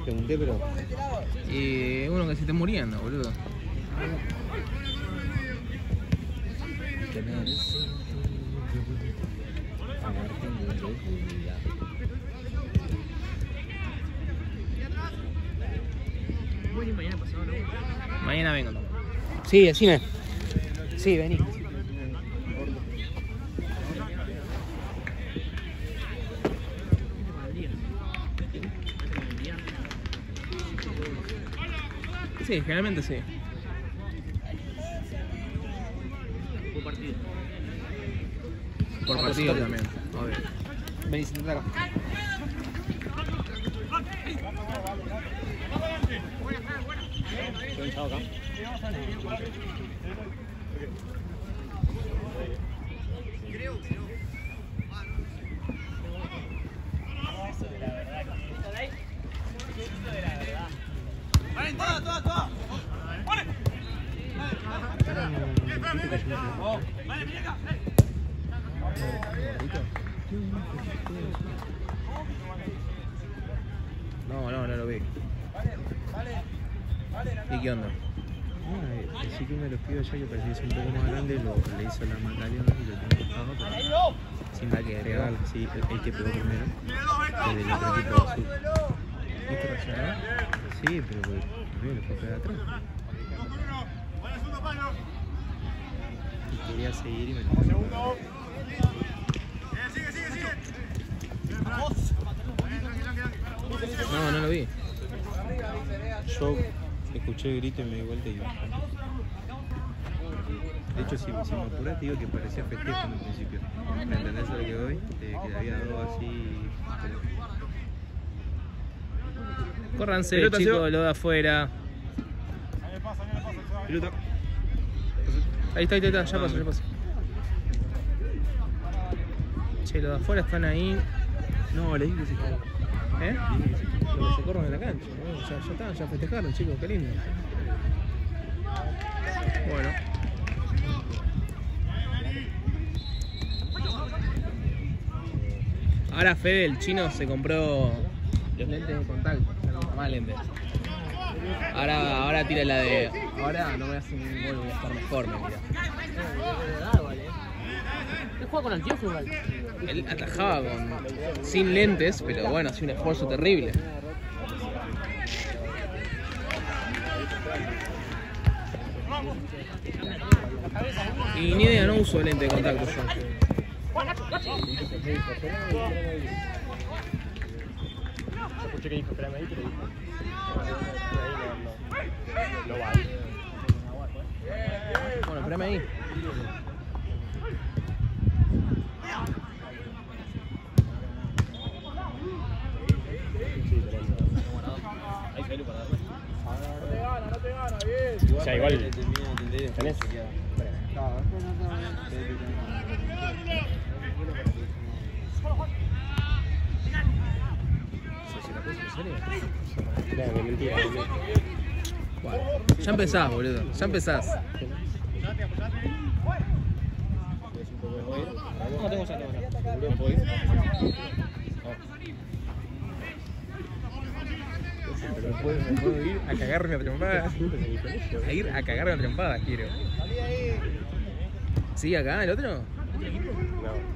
Pregunté, pero... Y uno que se esté muriendo, boludo. Mañana vengo también. Sí, al cine. Sí, vení. Sí, generalmente sí. Por partido. Por partido también, obvio. Vení, sentate acá. Estoy sentado acá. No lo vi. ¿Y qué onda? Así que uno de los pibes allá que parecía ser un poco más grande le hizo la Magdalena y lo tiene costado, pero sin nada que agregar. Sí, el que pegó primero. El del otro equipo de sur. ¿Viste reaccionar? Sí, pero primero le fue a pegar atrás. Y quería seguir y me lo Segundo. No lo vi. Yo escuché el grito y me di vuelta y bajé. De hecho, si me apuras, te digo que parecía festejo en un principio. ¿Me entendés a lo que voy? Que le había dado así. Córranse, Pelota, chicos, Seba. lo de afuera. Pelota. Ahí está, ya pasó. Che, los de afuera están ahí. No, le dije que se cagó. ¿Eh? Lo que se corren en la cancha. ¿No? Ya están, ya festejaron, chicos, qué lindo. Bueno. Ahora Fede, el chino, se compró los lentes de contacto. Más lentes. Ahora tira la de. Ahora no voy a hacer un gol, voy a estar mejor, me mira. Él juega con anteojos igual. Él atajaba sin lentes, pero bueno, hacía un esfuerzo terrible. Y ni idea, no uso lente de contacto yo. Escuché que dijo, espérame ahí, pero dijo. No vale. Bueno, espérame ahí. Ahí salió para darme. No te gana, bien. O sea, igual. ¿Tenés? No, mentira. Bueno, ya empezás, boludo. Ya empezás. No tengo ya cámara. Pero me puedo ir a cagarme a trompadas. A ir a cagarme a trompadas, quiero. ¿Sí acá el otro? No,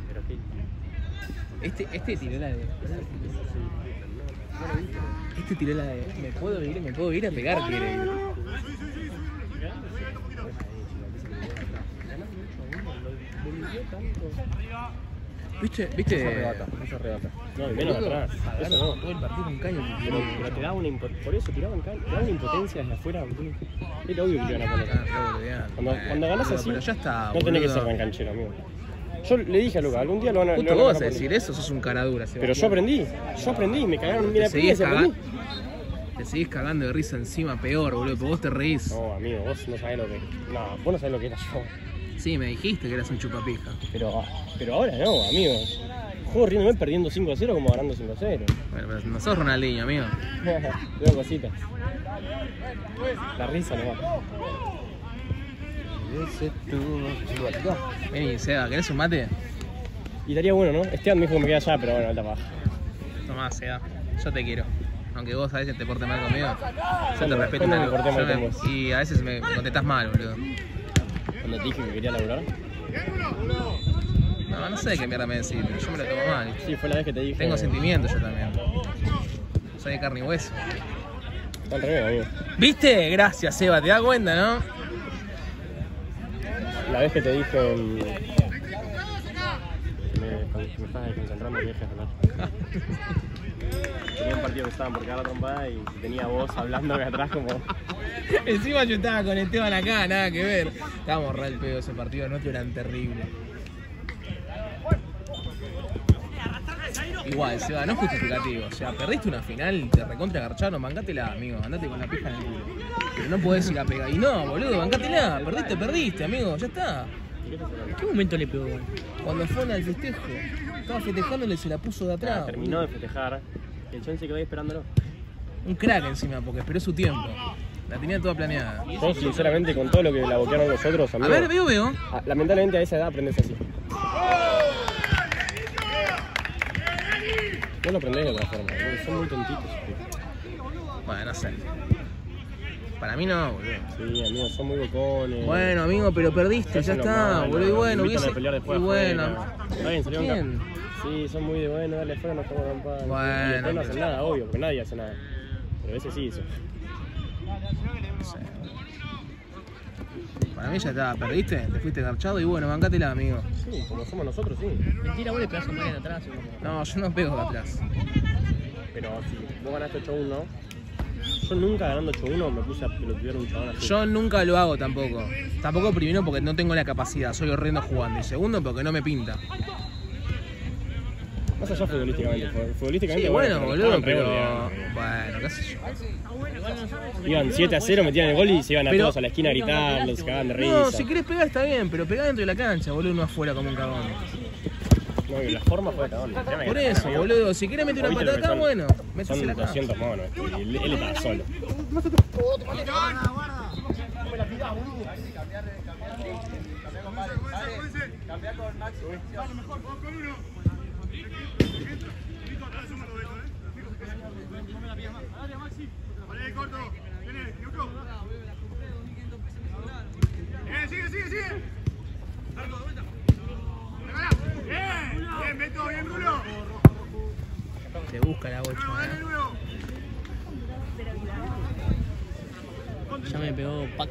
pero qué. Este tiró la de. Este tiró la de. Me puedo ir a pegar, quiere ir. ¿Viste? Eso arrebata. No, y menos atrás. Eso no. Todo el partido con caño. Pero te daba una impotencia. Por eso tiraban caño. Te daba una impotencia desde afuera, boludo. Era obvio que le iban a poner. Cuando ganás así, pero ya está, no tenés que ser boludo. tan canchero, amigo. Yo le dije a Luca, algún día lo van a. Justo vos vas a decir eso, sos un cara dura. Pero yo aprendí, me cagaron, mira, Te seguís aprendí. Te seguís cagando de risa encima, peor, boludo, porque vos te reís. No, amigo, vos no sabés lo que. No, vos no sabés lo que era yo. Sí, me dijiste que eras un chupapija. Pero ahora no, amigo. Juego riéndome perdiendo 5-0 como ganando 5-0. Bueno, pero no sos Ronaldinho, amigo. Veo cositas. La risa nomás. Vení, Seba, ¿querés un mate? Y estaría bueno, ¿no? Esteban me dijo que me queda allá, pero bueno, alta paja. Tomá, Seba, yo te quiero. Aunque vos a veces te portes mal conmigo. Yo te respeto. ¿Cuándo me porté mal con vos? Y a veces me contestás mal, boludo. Cuando te dije que quería laburar. No sé qué mierda me decís, pero yo me lo tomo mal. Sí, fue la vez que te dije. Tengo sentimientos yo también. Soy de carne y hueso. Está al revés, amigo. ¿Viste? Gracias, Seba, te das cuenta, ¿no? La vez que te dije. Me estás desconcentrando que dejes de hablar. Tenía un partido que estaban por cada trompada y tenía vos hablando acá atrás como. Encima yo estaba con Esteban acá, nada que ver. Estábamos re al pedo ese partido, no eran terribles. Igual, Seba, no es justificativo. O sea, perdiste una final, te recontra agarcharon, bancátela, amigo. Andate con la pija en el culo. Pero no podés ir a pegar. Y no, boludo, bancátela. Perdiste, amigo, ya está. ¿En qué momento le pegó? Cuando fue al festejo. Estaba festejándole y se la puso de atrás. Terminó de festejar. El chon se quedó ahí esperándolo. Un crack encima, porque esperó su tiempo. La tenía toda planeada. Yo, sinceramente, con todo lo que la boquearon nosotros, amigo. A ver, veo. Lamentablemente a esa edad aprendes así. No lo aprendés de otra forma, boludo. Son muy tontitos. Bueno, no sé. Para mí no, boludo. Sí, amigo, son muy bocones. Bueno, amigo, pero perdiste, ya está, boludo. Y bueno, hubiese. Y bueno. Está bien, salió ¿Quién? Sí, son muy de bueno, dale afuera, nos tomamos campana. Bueno, Y después no hacen nada, obvio, porque nadie hace nada. Pero a veces sí eso. No sé. Para mí ya está, perdiste, te fuiste garchado y bueno, bancátela, amigo. Sí, como somos nosotros, sí. Mentira, vos le pegás a Marian atrás. No, yo no pego de atrás. Pero si vos ganaste 8-1, yo nunca ganando 8-1 me puse a pelotear un chabón así. Yo nunca lo hago tampoco. Tampoco primero porque no tengo la capacidad, soy horrendo jugando. Y segundo porque no me pinta. Más allá futbolísticamente. Futbolísticamente, Sí, bueno, boludo, estaban re pero... bordeados. Bueno, qué sé yo. Iban 7-0, metían el gol y se iban a Pero- todos a la esquina a gritar, los cagaban de risa. No, si querés pegar está bien, pero pegá dentro de la cancha, boludo, no afuera como un cagón. No, y la forma fue de cagón. Por eso, boludo, si querés meter una ¿Viste lo patada que acá, son? bueno, Son métesela acá. 200 monos, y él estaba solo. Sigue. Bien, Beto, bien, Bruno. Te busca la bocha, Ya me pegó Pac.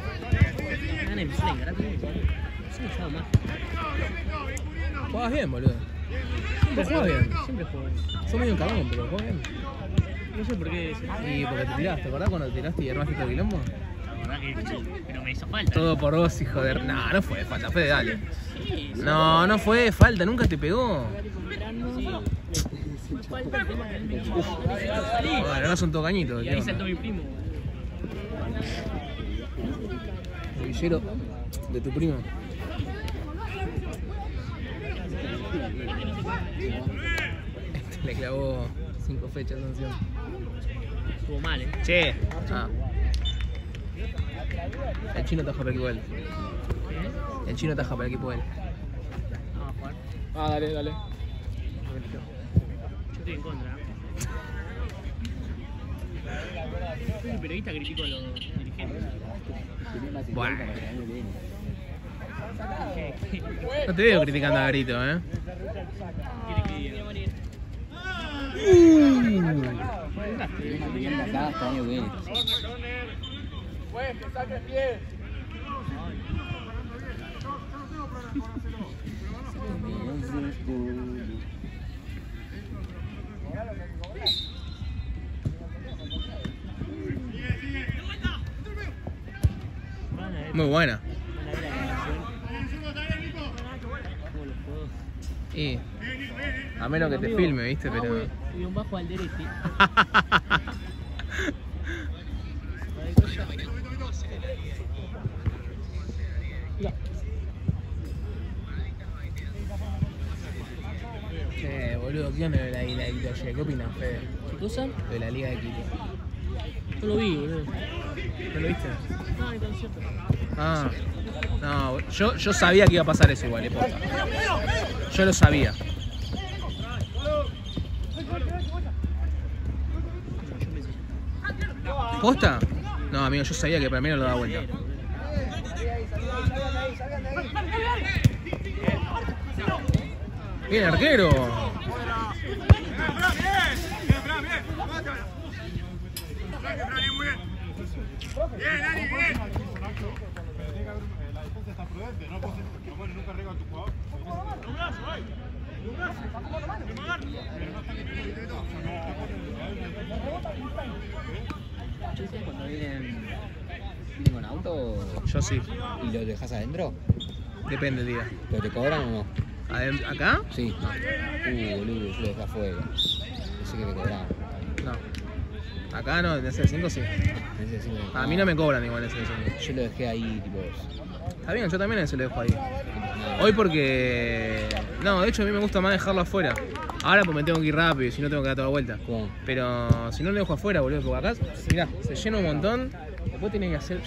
Ganan en play, carajo. Sí, estaba más. Jugabas bien, boludo. Vos jugás bien. Siempre juego bien. Sos medio un cagón, pero jugás bien. No sé por qué. Y porque te tiraste, ¿te acordás cuando te tiraste y armaste todo el quilombo? La verdad que sí, pero me hizo falta. Todo por vos, hijo de... No fue falta, fue de dale. No fue falta, nunca te pegó. Bueno, no son todos cañitos. Y ahí saltó mi primo. El villero de tu primo. Le clavó 5 fechas de sanción. Estuvo mal, Che. El chino taja para el equipo de él. El chino taja para el equipo de él. Vamos a jugar. Dale. Yo estoy en contra. Soy periodista, critico a los dirigentes. Bueno. No te veo criticando a Garito, ¿Quiere que diga? Pues, que saque el pie. Muy buena. Van a ver la grabación. ¿Cómo los juegos? Y a menos que te filme, ¿viste? Pero... Y un bajo al derecho. Che, boludo, ¿qué onda de la Liga de Quito? Che, ¿qué opinas, Fede? ¿Qué cosa? De la Liga de Quito. No lo vi, boludo. ¿No lo viste? No, ni concierto. Ah, No, yo sabía que iba a pasar eso igual, posta. Yo lo sabía. ¿Posta? No, amigo, yo sabía que para mí no lo daba vuelta. Bien, arquero. Bien, Dani, bien. La defensa está prudente, no pones nunca arriba a tu jugador. Un brazo, ahí. Un brazo. Cuando vienen con auto Yo sí. y lo dejas adentro, Depende del día. ¿pero te cobran o no? ¿Acá? Sí. Boludo, yo lo dejé afuera. Pensé que me cobraban. No. Acá no, en S5 sí. Pensé que sí, A mí no me cobran igual en S5. Yo lo dejé ahí, tipo. Está bien, yo también se lo dejo ahí. Hoy porque... No, de hecho a mí me gusta más dejarlo afuera. Ahora pues me tengo que ir rápido y si no tengo que dar toda la vuelta. ¿Cómo? Pero si no lo dejo afuera, boludo, porque acá, mirá, se llena un montón. Después tiene que hacer...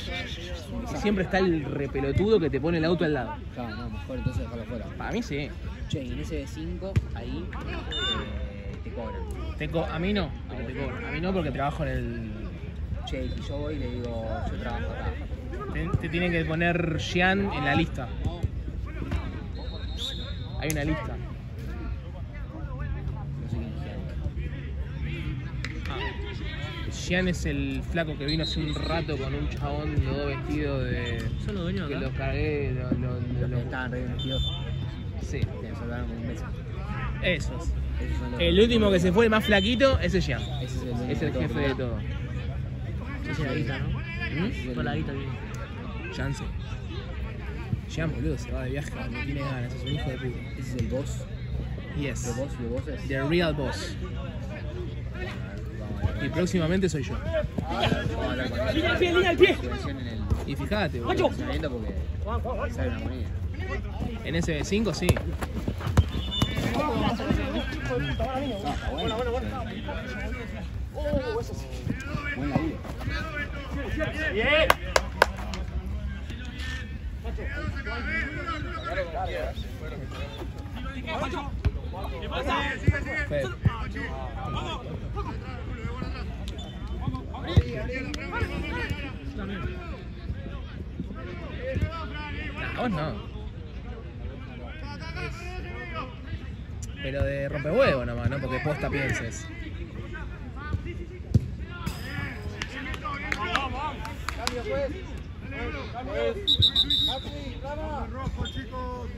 Y siempre está el repelotudo que te pone el auto al lado. Claro, no, mejor entonces dejarlo afuera. Para mí sí. Che, y en ese B5, ahí te cobran. A mí no, pero te cobro. A mí no porque trabajo en el... Che, y yo voy y le digo, yo trabajo acá. Te tienen que poner Gian en la lista. Hay una lista. No sé quién es. Gian es el flaco que vino hace un rato con un chabón todo vestido de... ¿Son los dueños Que acá? los cargué, Los que estaban re bien vestidos, Sí, te salvaron con un beso. esos. Esos son los El último que se fue, el más flaquito, ese es Gian. Ese es el dueño Es el de todo, jefe de todo. Esa es la guita, ¿no? ¿Mm? Con la guita viene. Gian sí. Gian, boludo, se va de viaje cuando tiene ganas, es un hijo de puta. Ese es el boss. Yes. ¿De boss? ¿De boss es? The real boss. Y próximamente soy yo. Vamos a hablar con él. Línea al pie. Y fíjate, boludo, Porque sale una moneda. en ese 5 sí. Buen laburo. Bien. Fede. Nah, vos no. Pero de rompehuevo nomás, ¿no? Porque posta pienses. Rojo, chicos.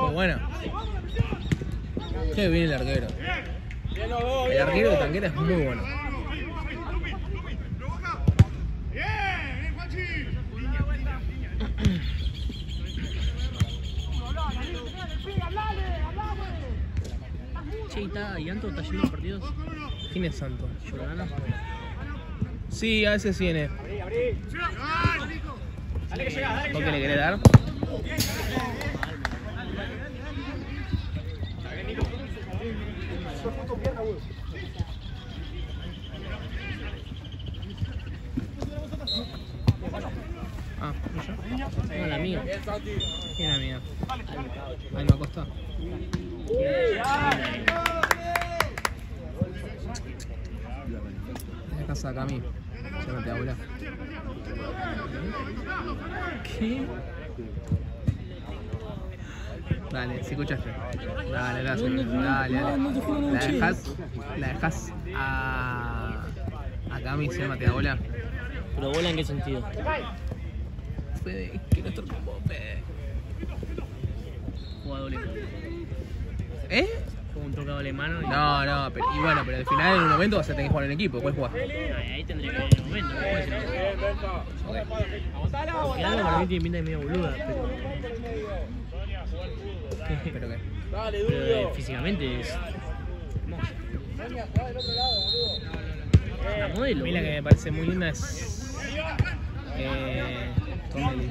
Muy buena. Qué bien el arquero. El arquero de Tanquera es muy bueno. Bien, Juanchi. Che, ¿y Anto está yendo a partidos? ¿Quién es Santo? ¿Jordana? Sí, a veces viene. ¿Por qué le querés dar? Ah, ¿y yo? No, la mía. ¿Quién es la mía? Alma Costa. Es casa acá a mí. Ya no te habla. ¿Qué? Dale, si escuchaste. Dale, dale, dale. La dejas a Cami, se llama Te da bola. ¿Pero bola en qué sentido? Fede, que no estar con vos, Fede. Juega doble. ¿Eh? Juega un tocado alemán. No, pero, y bueno, pero al final en un momento vas a tener que jugar en equipo, después jugar. Ahí tendría que ver el momento. Después, si no. Porque algo para mí tiene pinta de medio boluda, pero. ¿Pero qué? Pero físicamente es hermosa. La modelo. A mí la que me parece muy linda es... Tomeli.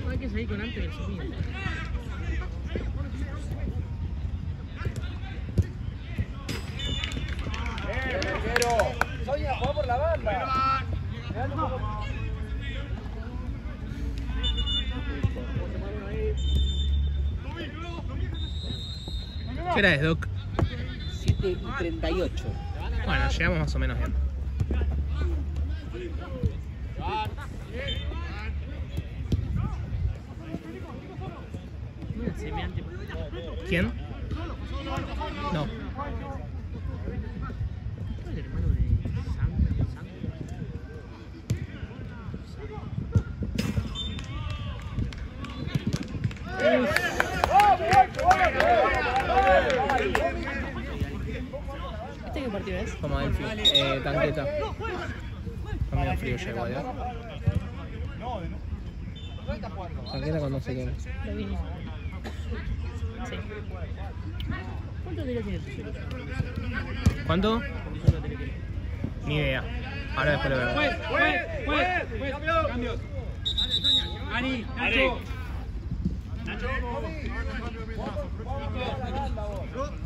Hay que seguir con antes del sonido. Sonia, juega por la banda. ¿Qué hora es, Doc? 7:38. Bueno, llegamos más o menos bien. Mira, semeante. ¿Quién? No. El hermano de Sam. ¿Este qué partido es? Toma, Delphi. Tanqueta. Está medio frío ya igual, ¿eh? Tanqueta cuando se quede. Lo vi. Sí. ¿Cuánto tele tiene tu celular? ¿Cuánto? ¿Cuánto tele tiene? Ni idea. Ahora después lo veo. Cambios. Ani, Nacho.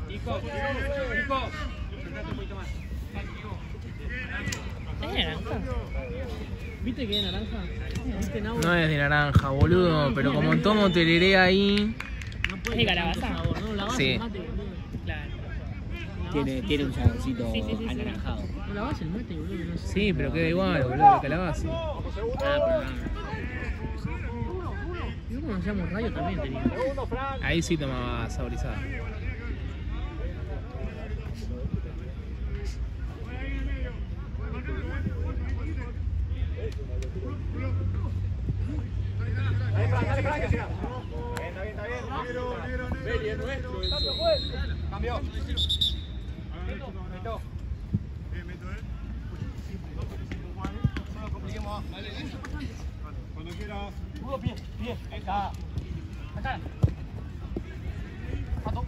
Nico. ¿Es naranja? ¿Viste que es naranja? ¿Viste en agua? No es de naranja, boludo, pero como tomo tereré ahí... ¿Es de calabaza? ¿No lavas Sí. el mate, boludo? Claro. Tiene un saborcito Sí. anaranjado. ¿No lavas el mate, boludo? No sé. Sí, pero queda igual, boludo, de calabaza. Ah, pero no. Y uno nos llama rayo también tenía. Ahí sí tomaba saborizada. Cambio. Cuando quieras. Pie. Acá. Pato.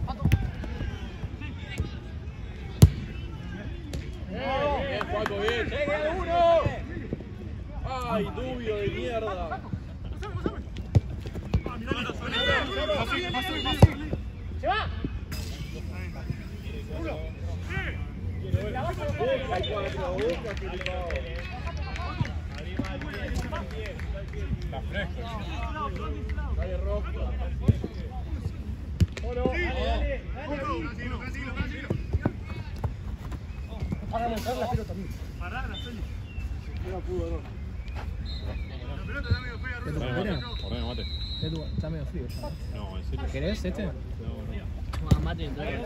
Bien, Paco, bien. ¡Llegue uno! ¡Ay, dubio de mierda! ¡Se va! Está fresco. Dale, rojo. Dale. Para montar la pelota, amigo. Parar la pelota. No pudo, no. La pelota está medio fea, Rulo. Ordena, mate. Está medio frío ya. No, en serio. ¿Querés este? Toma mate entonces.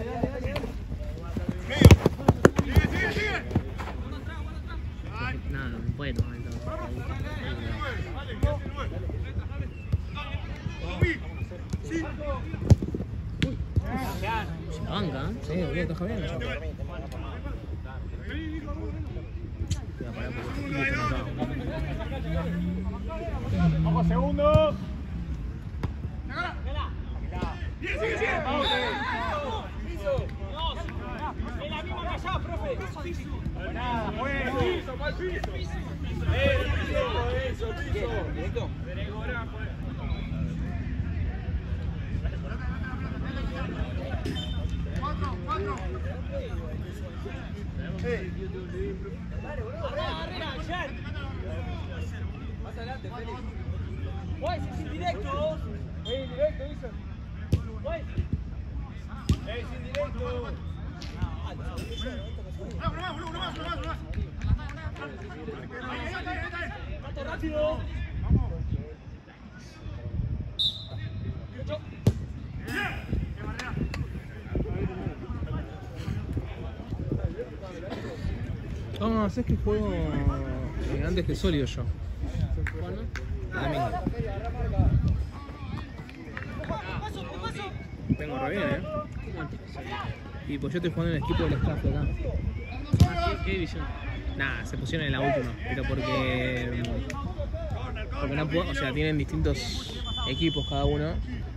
Sigue. No puede tomar entonces. Se la banca, ¿eh? Sí, boludo, está bien. Voy a parar porque estoy cansado. Vamos, segundo. Es la misma que allá, profe. Nada, piso, mal piso. Eso. Directo. Cuatro. Dale, boludo. Arriba, Jan. Más adelante, Félix. Guay, sin directo. Indirecto, dice. Guay. Sin directo. Uno más. Ahí. Rápido. Vamos. No, es que juego antes que sólido yo. ¿Cuándo? El domingo. Vengo re bien, ¿Cómo antes que salga? Y pues yo estoy jugando en el equipo del staff acá. ¿Qué división? Nada, se pusieron en la última, pero porque no puedo, o sea, tienen distintos equipos cada uno,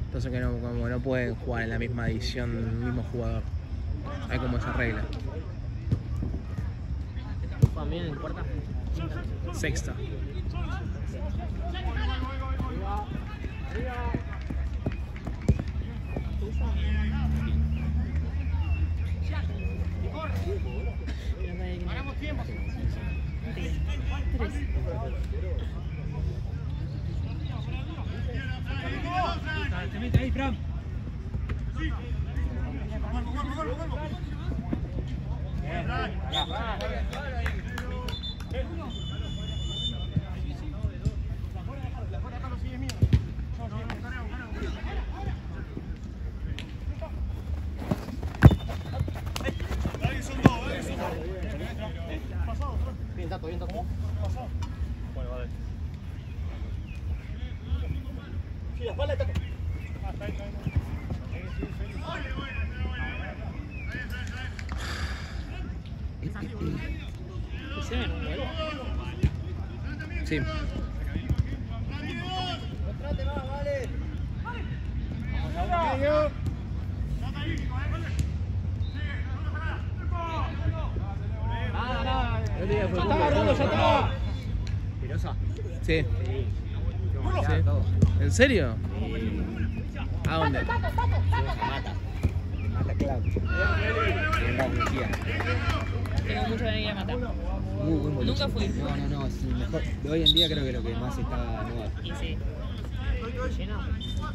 entonces que no, como no pueden jugar en la misma edición el mismo jugador. Hay como esa regla. ¿Juegan bien en cuarta? Sexta. Ganamos tiempo. 3. Te mete ahí, Fran. Bien, Tato, bien, Tato. Bueno, vale. Sí, la espalda, Tato. Sí. ¿Pirosa? Sí. Sí. ¿En serio? ¿A dónde? Mata Claudio. En la universidad. Tengo mucho ganas de ir a matar. Muy buen boliche. Nunca fui. No, es el mejor. De hoy en día creo que lo que más está de moda. Y sí. ¿Lleno?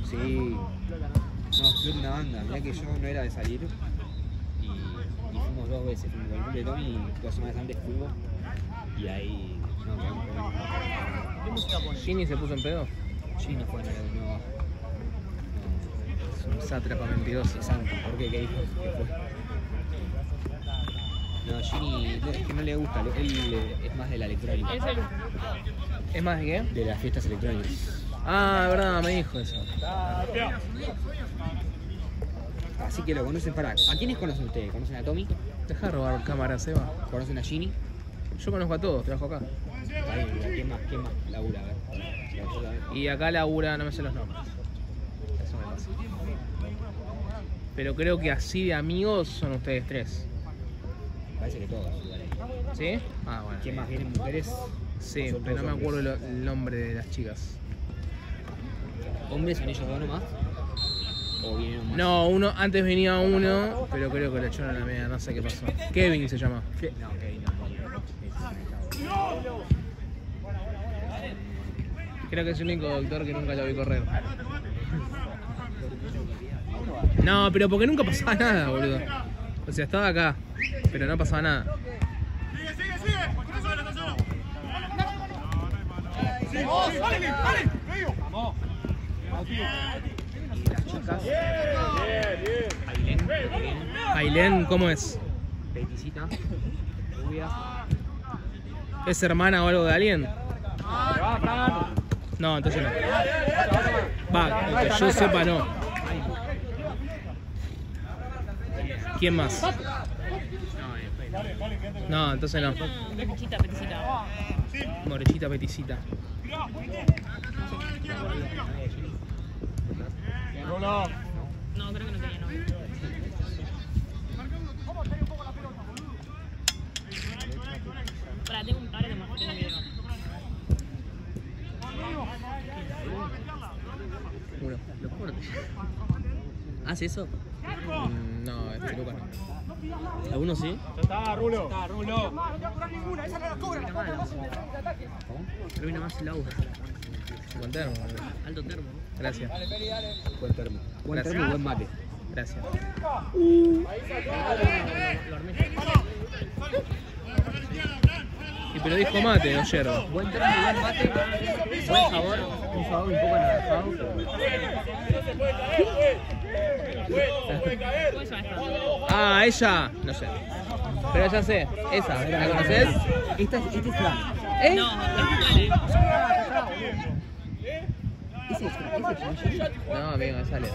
Sí. No, explota una banda. Mirá que yo no era de salir. Y fuimos 2 veces. Fuimos con el cumple de Tommy y 2 semanas antes fuimos. Y ahí. No, quedamos con él. ¿Qué música pones? ¿Ginny se puso en pedo? Sí, no fue, no. Es un sátrapa mentiroso. Santo. ¿Por qué? ¿Qué dijo? ¿Qué fue? No, Ginny no, es que no le gusta. Él es más de la electrónica. Es el... ¿Es más de qué? De las fiestas electrónicas. Ah, verdad, me dijo eso. Así que lo conocen para. ¿A quiénes conocen ustedes? ¿Conocen a Tommy? Deja de robar cámara, Seba. ¿Conocen a Ginny? Yo conozco a todos, trabajo acá. Ahí, mira, ¿quién más? ¿Quién más? Labura, a ver. A ver. Y acá labura, no me sé los nombres. Eso me pasa. Pero creo que así de amigos son ustedes 3. Parece que todos. Igual ahí. ¿Sí? Ah, bueno. ¿Quién más? ¿Vienen mujeres? Sí, Son pero no todos me acuerdo hombres. el nombre de las chicas. ¿Hombres son ellos dos nomás? ¿O vienen más? No, antes venía uno, pero creo que lo echaron a la media, no sé qué pasó. Kevin se llama. No, ok, no. Creo que es el único doctor que nunca lo vi correr. No, pero porque nunca pasaba nada, boludo. O sea, estaba acá, pero no pasaba nada. Sigue. Está solo. Dale. Vamos. Ailén, ¿cómo es? Peticita. Rubia. ¿Es hermana o algo de alguien? No, entonces no. Va, que yo sepa no. ¿Quién más? No, entonces no. Peticita. Morechita, peticita. No, creo que no tenía nombre. Pará, tengo un ahora tengo un video. Uno. ¿Hace eso? No, este Lucas no. ¿Algunos sí? Está, Rulo. Pero viene más el agua. Buen termo. Alto termo. Gracias. Buen termo. Buen termo y buen mate. Gracias. Y pero dijo mate, no yerba. Buen termo y buen mate. Buen sabor. Un sabor un poco anaranjado. ¿Cómo se llama esta? Ah, ella. No sé. Pero ya sé. Esa. ¿La conoces? Este es Fran. No, es Ese es Fran. No, amigo, sale.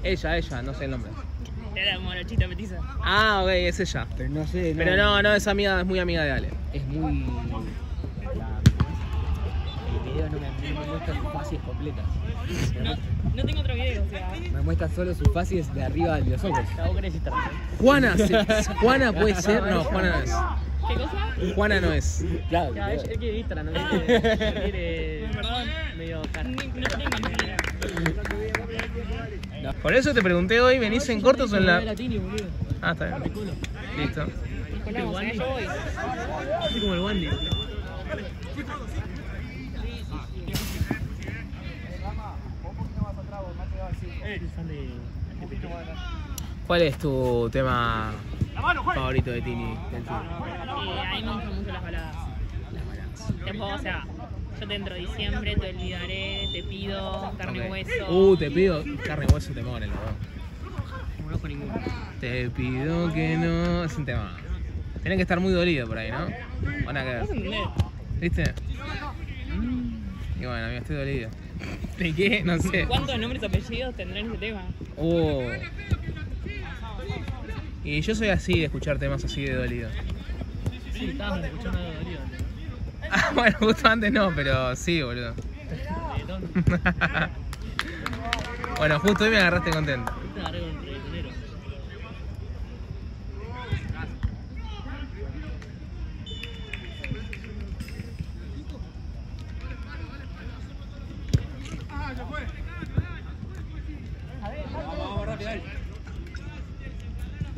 Ella, no sé el nombre. Era morochita petiza. Ah, ok, es ella. Pero no sé. Pero no, es amiga, es muy amiga de Ale. Es muy. El video no me muestra sus fases completas. No tengo otro video, o sea. Me muestra solo sus fases de arriba de los ojos. La boca necesita. Juana, Juana puede ser. No, Juana no es. ¿Qué cosa? Juana no es. Claro. Ya, él quiere Instagram, no quiere. Perdón. Medio cara. No tengo ni siquiera. Por eso te pregunté hoy, ¿venís en cortos o en la...? Latini, boludo. Ah, está bien. Listo. Colamos, yo voy. Así como el Wandy. ¿Cuál es tu tema favorito de Tini? A mí me gustan mucho las baladas. Tipo, o sea, yo te entro diciembre, te olvidaré, te pido, carne y hueso. Te pido carne y hueso, te moren los dos. No conozco ninguno. Te pido que no... Es un tema. Tienen que estar muy dolidos por ahí, ¿no? Van a quedar. ¿Viste? Y bueno, amigo, estoy dolido. ¿De qué? No sé. ¿Cuántos nombres y apellidos tendrá en ese tema? Y yo soy así de escuchar temas así de dolido. Sí, estábamos escuchando algo de Darío antes. Ah, bueno, justo antes no, pero sí, boludo. Bueno, justo hoy me agarraste contento. Te agarré con reggaetonero.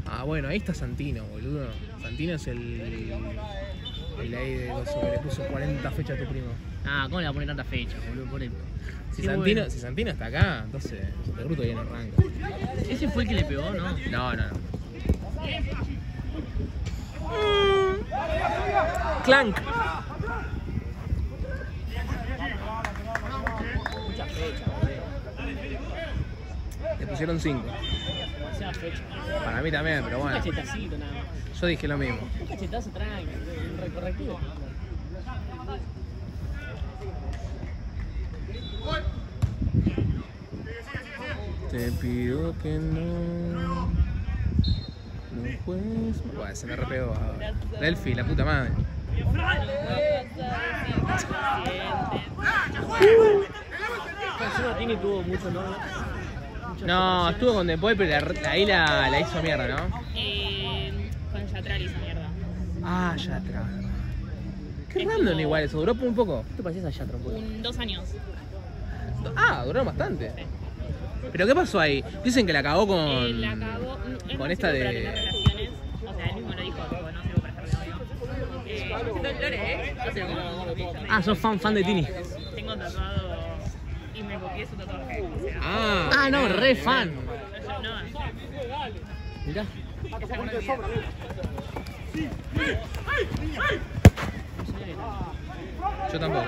Ah, bueno, ahí está Santino, boludo. Santino es el ahí de gozo que le puso 40 fechas a tu primo. Ah, ¿cómo le va a poner tantas fechas, boludo? Pone... Si Sí, Santino, bueno. si Santino está acá, entonces el bruto ya no arranca. Ese fue el que le pegó, ¿no? No. Clank. Le pusieron 5. Demasiada fecha. Para mí también, pero Un bueno. cachetacito nada más. Yo dije lo mismo. Un cachetazo tranqui, un recorrectivo. Te pido que no. No juegues. Bueno, se me repegó. Delphi, la puta madre. Encima Tini tuvo mucho, ¿no? No, estuvo con The Boy, pero ahí la hizo mierda, ¿no? Con Yatra hizo mierda. Ah, ya atrás. Qué random igual eso, duró un poco. ¿Qué te parecías a Yatra, boludo? 2 años. Ah, duró bastante. ¿Pero qué pasó ahí? Dicen que la cagó con... La cagó. con esta de... Para tener relaciones. O sea, él mismo lo dijo, tipo, no sirvo para estar de novio. Haciendo flores, No sé cómo. Ah, sos fan de Tini. Tengo tatuado y me copié su tatuaje. O sea, Ah, no, re fan. no, Mirá. yo tampoco.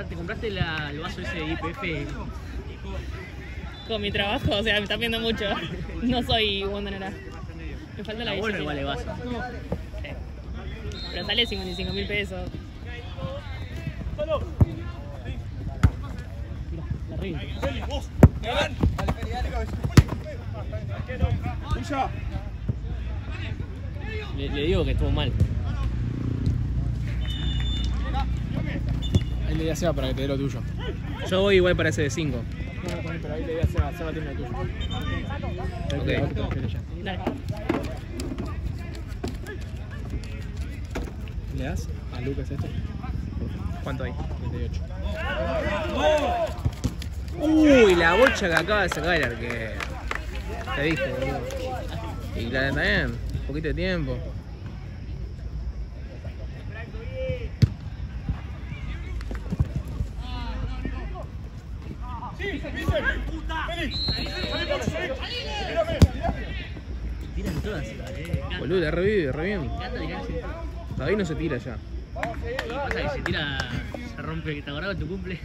¿Te compraste el vaso ese de IPF? con mi trabajo, o sea, me está viendo mucho. No soy Wonderera. Me falta la Bueno, billetera. igual le vaso. Sí. Pero sale 55.000 pesos. La río. Le digo que estuvo mal. Ahí le di a Seba para que te dé lo tuyo. Yo voy igual para ese de 5. No, pero ahí le di a Seba, Seba tiene lo tuyo. Ok. Dale. ¿Le das a Lucas esto? ¿Cuánto hay? 38. Uy, la bocha que acaba de sacar el arquero. Te dije, boludo. Y la también, un poquito de tiempo. Tiran todas, Boludo, la revive, re bien. Me encanta tirar ese. Todavía no se tira ya. Y pasa que se tira, se rompe, ¿te acordás de tu cumple?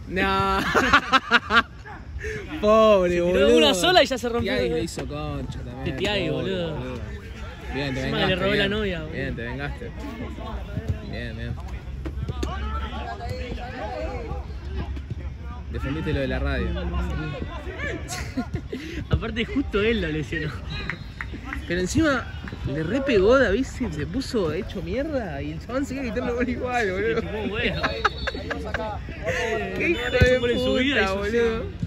No. Pobre, boludo. Tiró una sola y ya se rompió. Tiagui le hizo concha también. Tiagui, pobre, boludo. Bien, te Encima vengaste. le robé bien. la novia, boludo. Bien, te vengaste. Bien, bien. Defendiste lo de la radio. Aparte justo él lo lesionó. Pero encima le repegó, David se puso hecho mierda y el chabón seguía gritando gol igual, boludo. Muy bueno. Qué hijo de Por en su vida puta, hizo boludo.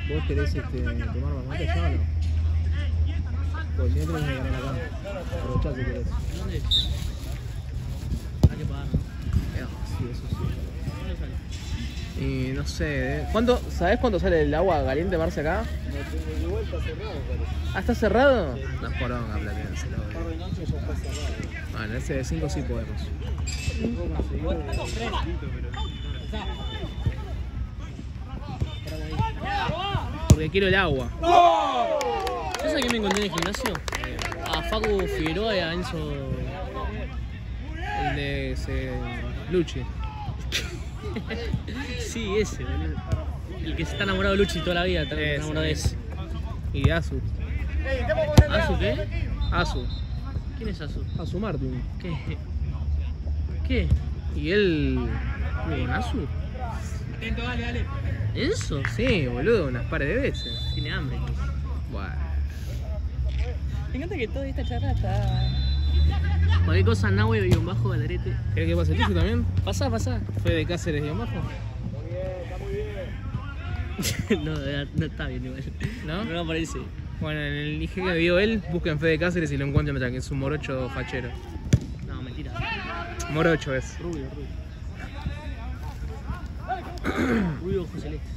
¿Vos querés tomar bastante ya o no? Pues si no tenés que ganar acá. Aprovechá si querés. ¿Dónde? Hay que pagar, ¿no? Sí, eso sí. Y no sé, ¿sabés cuánto sale el agua caliente, Marce, acá? Igual está cerrado, parece. ¿Ah, está cerrado? No es poronga, platénselo. Tarde y noche ya está cerrado. Bueno, ese de 5 sí podemos. Porque quiero el agua. ¿Sabes a quién me encontré en el gimnasio? A Facu Figueroa y a Enzo. El de Luchi. Sí, ese, boludo. El que se está enamorado de Luchi toda la vida, está enamorado de ese. Y de Asu. ¿Asu qué? Asu. ¿Quién es Asu? Asu Martin. ¿Qué? ¿Qué? ¿Y él estuvo con Asu? Atento, dale. ¿Eso? Sí, boludo, unas pares de veces. Tiene hambre. Bueno. Me encanta que toda esta charla está... Cualquier cosa, Nahue y un bajo, Galarete. ¿Querés que pase el tuyo también? Pasá. Fede Cáceres y un bajo. No está bien igual. ¿No? No me aparece. Bueno, en el IG que vio él, busquen Fede Cáceres y lo encuentran allá, que es un morocho fachero. No, mentira. Morocho es. Rubio. Rubio ojo celeste.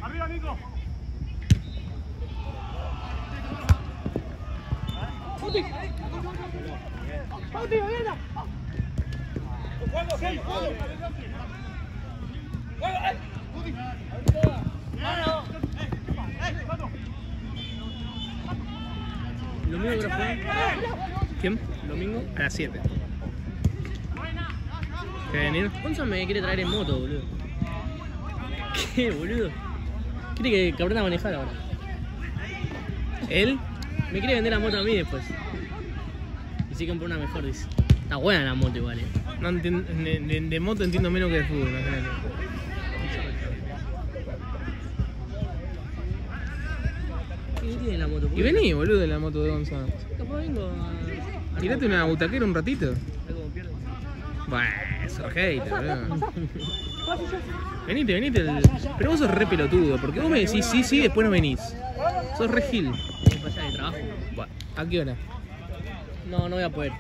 Arriba, Nico. ¿Domingo que fue? ¿Quién? ¿Domingo? A las 7. ¿Quiere venir? Gonza me quiere traer en moto, boludo. ¿Qué, boludo? Quiere que aprenda a manejar ahora. ¿Él? Me quiere vender la moto a mí después. Y sí compró una mejor, dice. Está buena la moto igual, No de moto entiendo menos que de fútbol, imagínate. ¿Qué tiene la moto? Y vení, boludo, en la moto de Gonza. Capaz vengo a... Tirate una butaquera un ratito. Algo como pierdo. Bueno, sos hater, boludo. Venite. Pero vos sos re pelotudo, porque vos me decís sí, después no venís. Sos re gil. ¿Qué pasa de trabajo? Bueno, ¿a qué hora? No voy a poder.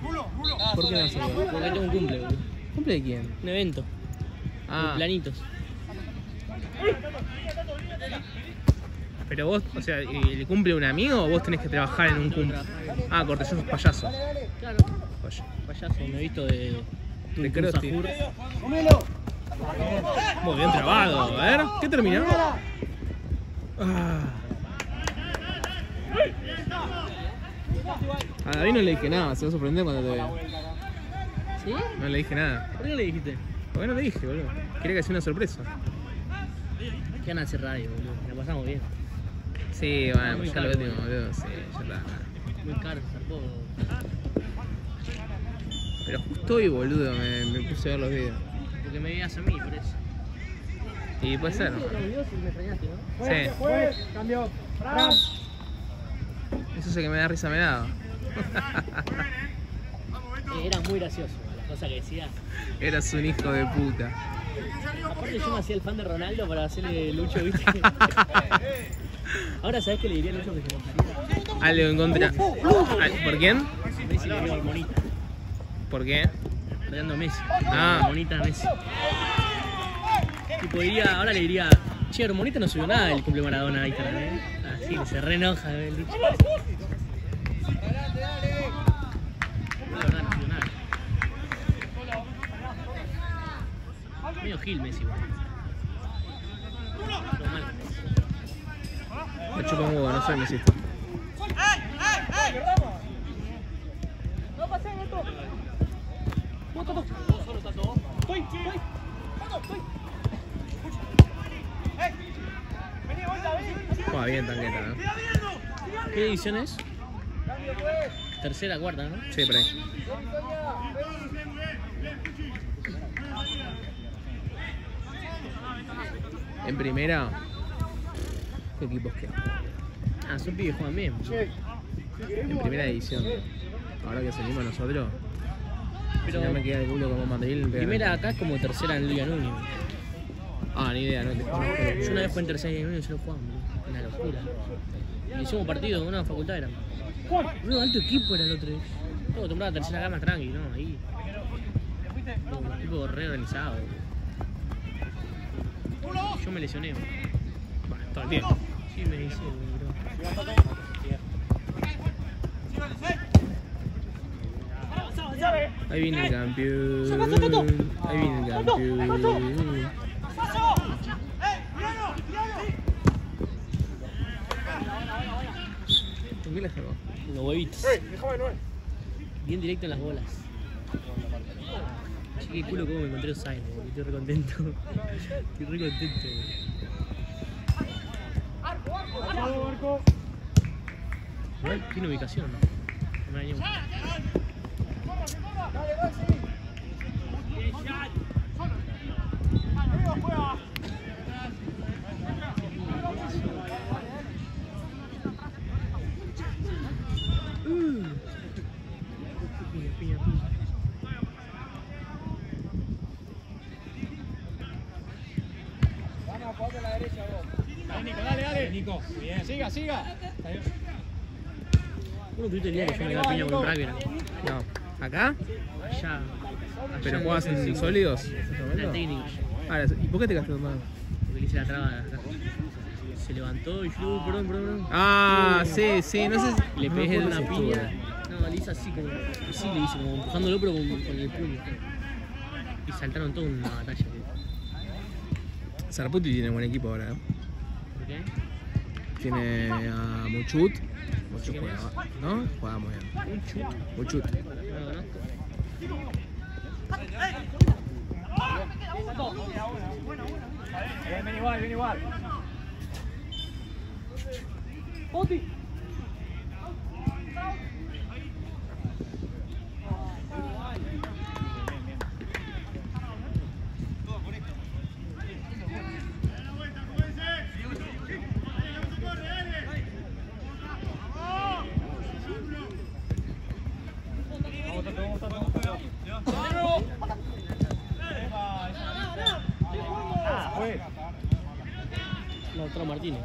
¿Por qué no vas a poder? Porque tengo un cumple, boludo. ¿Cumple de quién? Un evento. Planitos. Pero vos, o sea, ¿le cumple un amigo o vos tenés que trabajar en un cumple? Ah, cortesía, sos payaso. Claro. Payaso, me he visto de Krusty. Sahur. Muy bien trabado, a ver, ¿qué terminó? A David no le dije nada, se va a sorprender cuando te vea. ¿Sí? No le dije nada. ¿Por qué no le dijiste? ¿Por qué no le dije, boludo? Quería que sea una sorpresa. Que van a hacer radio, boludo. La pasamos bien. Sí, bueno, pues ya lo último, boludo. Sí, ya está. Muy caro, zarpó. Pero justo hoy, boludo, me puse a ver los videos. Porque me veías a mí, por eso. Y puede ser. Los videos y me extrañaste, ¿no? Sí. Cambio. Eso es que me da risa, me da. Era muy gracioso, las cosas que decía. Eras un hijo de puta. Aparte yo me hacía el fan de Ronaldo para hacerle Lucho, ¿viste? Ahora sabés que le diría a Lucho que se enojaría. Algo en contra. ¿Por quién? Messi le dio hormonita. ¿Por qué? Rodeando a Messi. Ah. Hormonita a Messi. Tipo diría, ahora le diría, che, hormonita no subió nada del cumple Maradona ahí también, ¿eh? Así, se re enoja el Lucho. La verdad no subió nada. Medio Gil Messi, boludo. Todo mal. Me chupa un huevo, no soy mesista. No pasé, Neto. Estoy. Vení, vuelta, vení. Juega bien, Tanqueta, ¿no? ¿Qué edición es? Tercera, cuarta, ¿no? Sí, por ahí. En primera, ¿qué equipos quedan? Ah, son pibes que juegan bien. En primera edición. Ahora que salimos nosotros, Pero si no me queda el culo como Mandril. primera acá es como tercera en Liga Anónima. Ah, ni idea, no te conozco. Yo una vez fue en tercera Liga Anónima y solo jugamos, boludo. Una locura. Y hicimos partido en una facultad era. Un alto equipo era el otro día. Todo acostumbrado a tercera acá más tranqui, ¿no? Ahí. Un equipo re organizado. Yo me lesioné, boludo. Bueno, todo el tiempo. Sí, me hice, boludo. Ahí viene el campeón. Ahí viene el campeón. ¿Con qué la sacó? Los huevitos. Bien directo en las bolas. Che, qué culo como me encontré Osai, boludo. Estoy re contento. Estoy re contento, boludo. Igual tiene ubicación, ¿no? No me dañó. Piña. Vamos, ponte a la derecha vos. Dale, Nico, dale. Nico, bien. Siga. Uno que te diría que yo me iba a piña con un Braga. No. ¿Acá? Allá. ¿Pero jugás en sólidos? Era técnico. Ahora, ¿y por qué te quedaste tomando? Porque le hice la traba. Se levantó y yo, perdón. Ah, sí, no sé si... Le no pegué de me una acuerdo si piña. No, le hice así como. Sí, le hice como empujándolo, pero con el puño. Y saltaron toda una batalla. estuvo. Sarputi tiene buen equipo ahora, ¿no? ¿Por qué? Tiene a Muchut. Muchut juega, ¿no? Juega muy bien. Muchut. No lo conozco. Bien igual. Lautaro Martínez.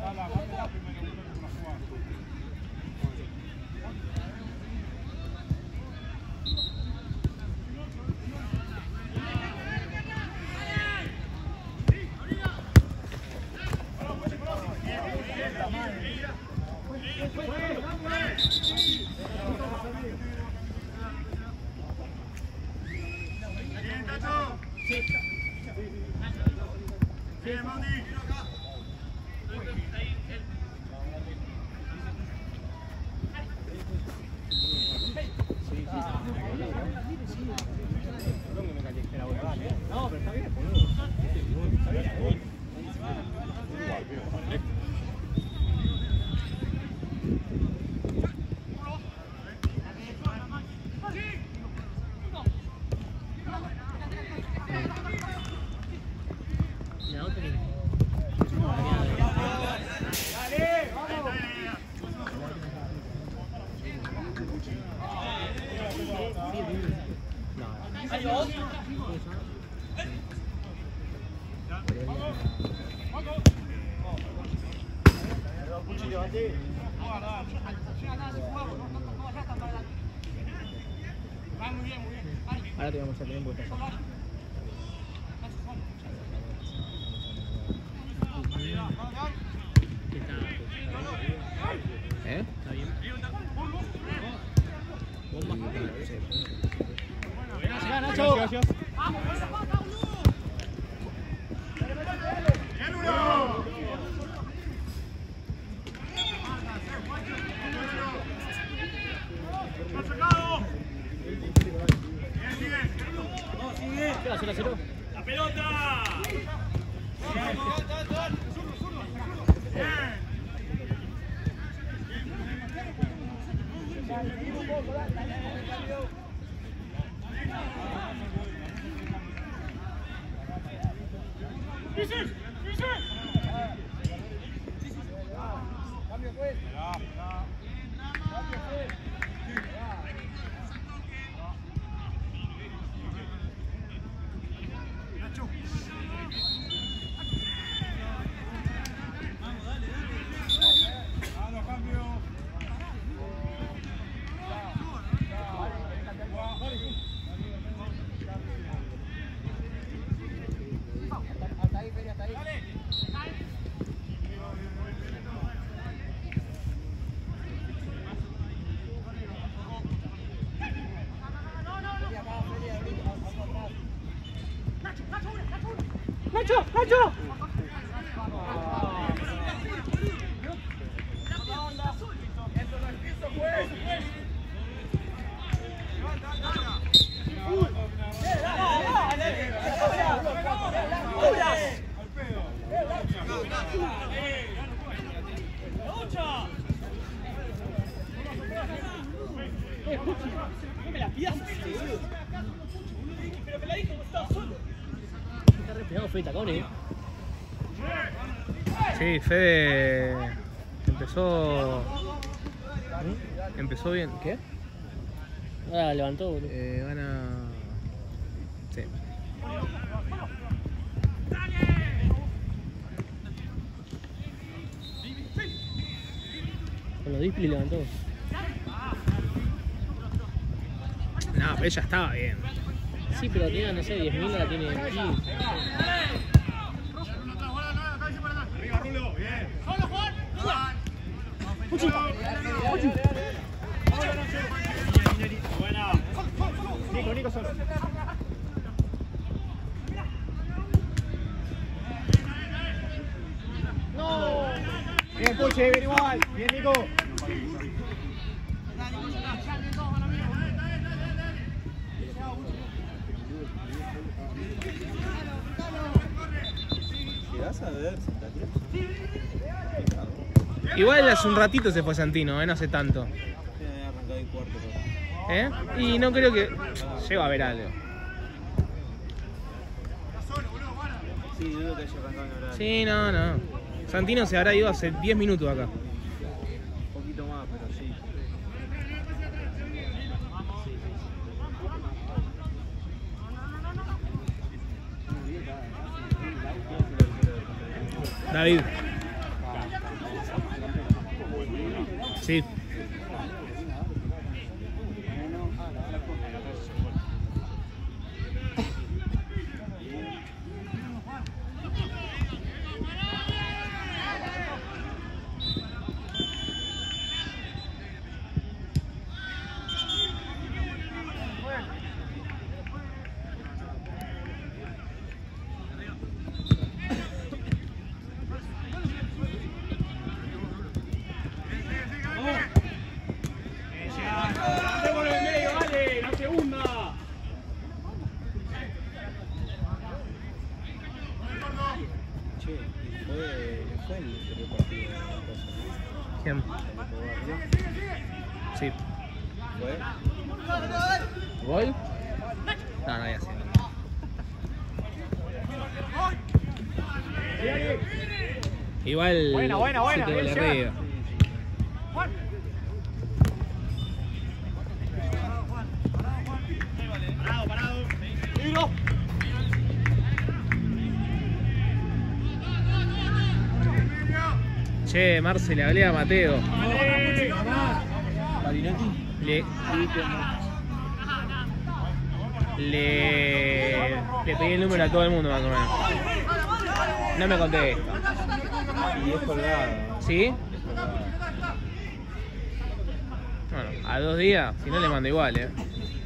Ahora te vamos a tener porque estás. ¿Eh? Está bien. Gracias. Queda 0-0. ¡La pelota! No me la pidas, pero me la dijo que estaba solo. Está re pegado Fede Tacones. Sí, Fede empezó bien. ¿Qué? Ahora levantó, boludo. Van a... Sí. Con los displays levantó. No, pero ella estaba bien. Sí, pero tenía, no sé, 10.000, ahora tiene 15. Arriba, Rulo. Bien. ¡Solo, Juan! Buena. Nico solo. ¡No! Bien, Puche, bien igual. Bien, Nico. ¿Llegás a ver Santa Cruz? Igual hace un ratito se fue Santino, no hace tanto. He arrancado en cuarto. ¿Eh? Y no creo que lleva a ver algo. Sí, dudo que haya arrancado en horario. Sí, no. Santino se habrá ido hace 10 minutos acá. Un poquito más, pero sí. David. Sí. ¿Quién? Sí. ¿Gol? No, no había sido. Igual. Buena, sí que bien, le río. Parado. Che, Marce, le hablé a Mateo. Marinotti. Le pedí el número a todo el mundo más o menos. No me contesta. Y es colgado. ¿Sí? Bueno, a 2 días, si no le mando igual,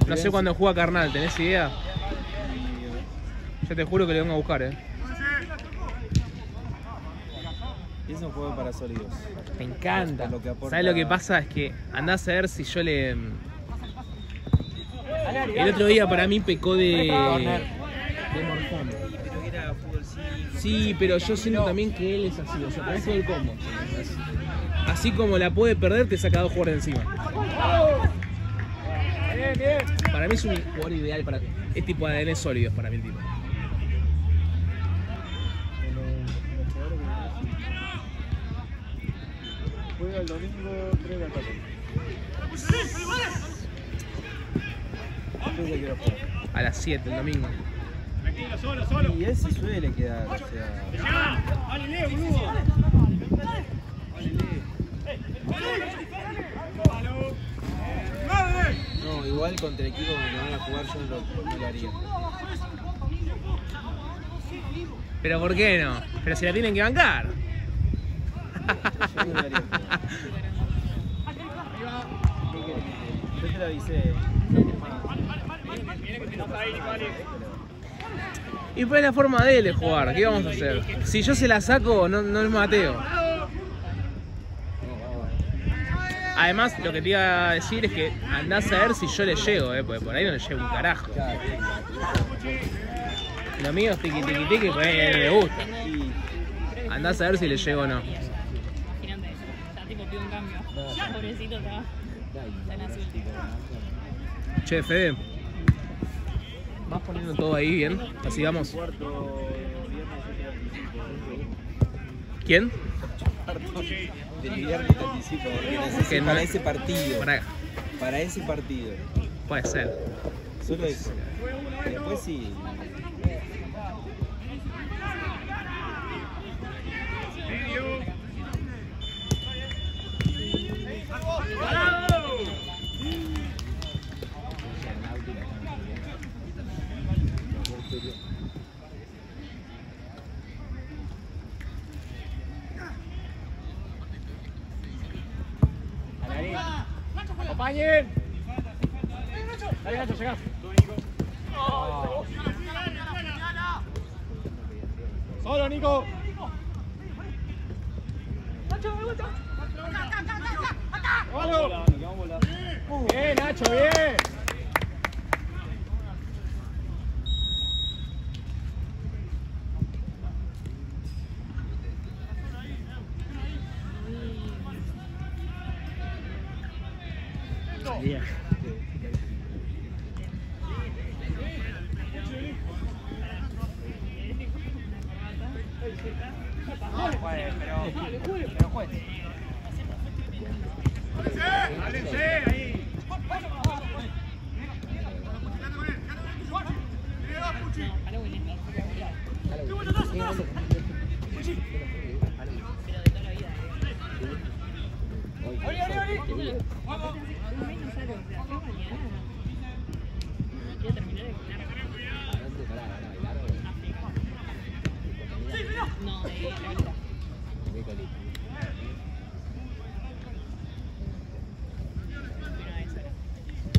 No sé cuándo juega Carnal, ¿tenés idea? Yo te juro que le vengo a buscar, Y es un juego para sólidos. Me encanta. Lo que aporta... ¿Sabes lo que pasa? Es que andás a ver si yo le... El otro día para mí pecó de morfón. Sí, pero yo siento también que él es así, o sea, para eso el combo. Así como la puede perder, te saca 2 jugadores de encima. Para mí es un jugador ideal para... Es tipo ADN sólidos para mí el tipo. Juega el domingo 3 de la tarde. A las 7 el domingo. Y él se suele quedar, o sea... No, igual contra el equipo que van a jugar yo no lo haría. ¿Pero por qué no? Pero se la tienen que bancar. Yo no lo haría. Yo te lo avisé. Y pues la forma de él de jugar, ¿qué vamos a hacer? Si yo se la saco, no es Mateo. Además, lo que te iba a decir es que andás a ver si yo le llego, porque por ahí no le llego un carajo. Lo mío es tiqui tiqui tiqui, pues a él no le gusta. Andás a ver si le llego o no. Imagínate, está tipo pidió un cambio. Pobrecito está en azul. Che, Fede, vas poniendo todo ahí bien, así vamos. ¿Quién? Del viernes te anticipo, porque necesito para ese partido. Para ese partido. Puede ser. Solo eso. Después sí. ¡Acompañen! Dale, Nacho, llegás. Solo, Nico. Nacho, de vuelta. ¡Acá! Bien, Nacho, bien. Yeah.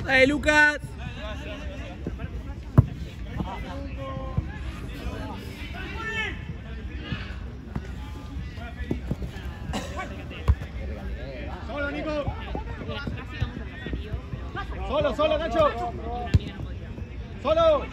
¡Hey, Lucas! Solo, Nico. Solo, Nacho. Solo.